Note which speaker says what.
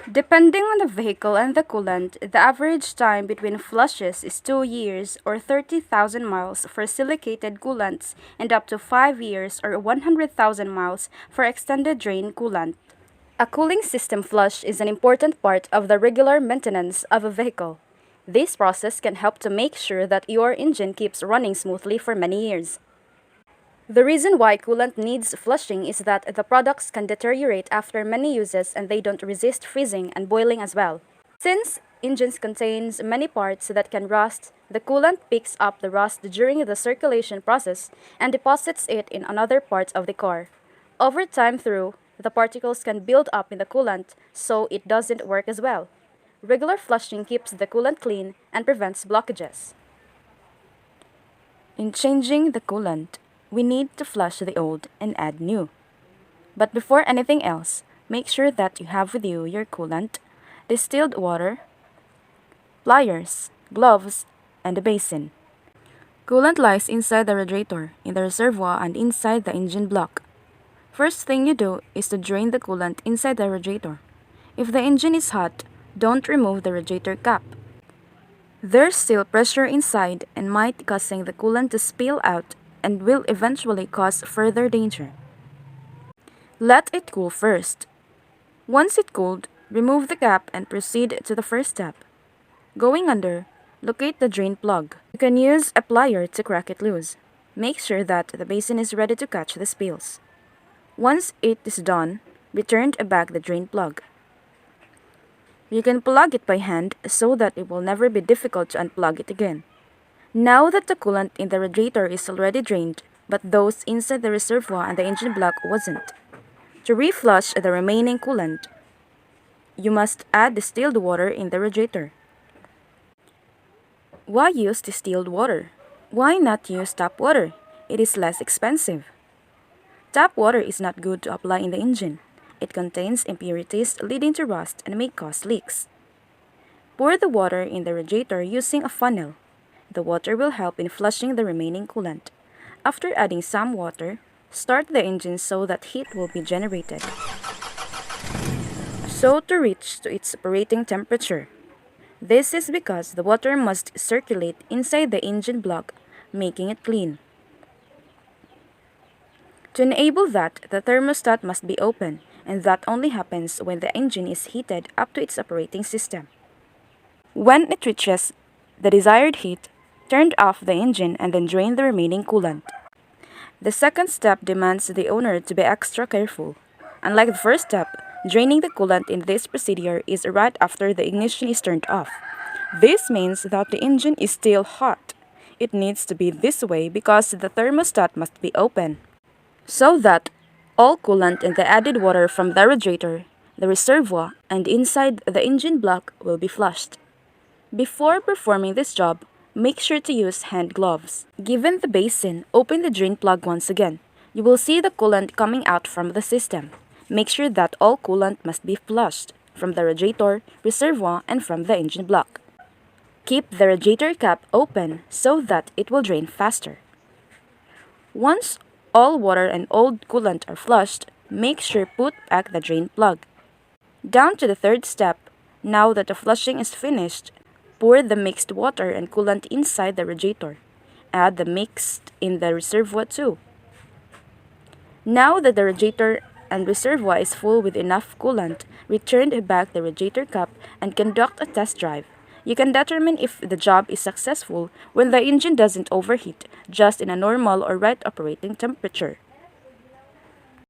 Speaker 1: Depending on the vehicle and the coolant, the average time between flushes is 2 years or 30,000 miles for silicated coolants and up to 5 years or 100,000 miles for extended drain coolant. A cooling system flush is an important part of the regular maintenance of a vehicle. This process can help to make sure that your engine keeps running smoothly for many years. The reason why coolant needs flushing is that the products can deteriorate after many uses and they don't resist freezing and boiling as well. Since engines contains many parts that can rust, the coolant picks up the rust during the circulation process and deposits it in another part of the car. Over time through, the particles can build up in the coolant, so it doesn't work as well. Regular flushing keeps the coolant clean and prevents blockages. In changing the coolant, we need to flush the old and add new. But before anything else, make sure that you have with you your coolant, distilled water, pliers, gloves, and a basin. Coolant lies inside the radiator, in the reservoir, and inside the engine block. First thing you do is to drain the coolant inside the radiator. If the engine is hot, don't remove the radiator cap. There's still pressure inside and might causing the coolant to spill out and will eventually cause further danger. Let it cool first. Once it cooled, remove the cap and proceed to the first step. Going under, locate the drain plug. You can use a plier to crack it loose. Make sure that the basin is ready to catch the spills. Once it is done, return back the drain plug. You can plug it by hand so that it will never be difficult to unplug it again. Now that the coolant in the radiator is already drained, but those inside the reservoir and the engine block wasn't. To reflush the remaining coolant, you must add distilled water in the radiator. Why use distilled water? Why not use tap water? It is less expensive. Tap water is not good to apply in the engine. It contains impurities leading to rust and may cause leaks. Pour the water in the radiator using a funnel. The water will help in flushing the remaining coolant. After adding some water, start the engine so that heat will be generated, so to reach to its operating temperature. This is because the water must circulate inside the engine block, making it clean. To enable that, the thermostat must be open, and that only happens when the engine is heated up to its operating system. When it reaches the desired heat, turn off the engine and then drain the remaining coolant. The second step demands the owner to be extra careful. Unlike the first step, draining the coolant in this procedure is right after the ignition is turned off. This means that the engine is still hot. It needs to be this way because the thermostat must be open, so that all coolant and the added water from the radiator, the reservoir, and inside the engine block will be flushed. Before performing this job, make sure to use hand gloves. Given the basin, open the drain plug once again. You will see the coolant coming out from the system. Make sure that all coolant must be flushed from the radiator, reservoir, and from the engine block. Keep the radiator cap open so that it will drain faster. Once all water and old coolant are flushed, make sure put back the drain plug. Down to the third step. Now that the flushing is finished, pour the mixed water and coolant inside the radiator. Add the mixed in the reservoir too. Now that the radiator and reservoir is full with enough coolant, return back the radiator cap and conduct a test drive. You can determine if the job is successful when the engine doesn't overheat, just in a normal or right operating temperature.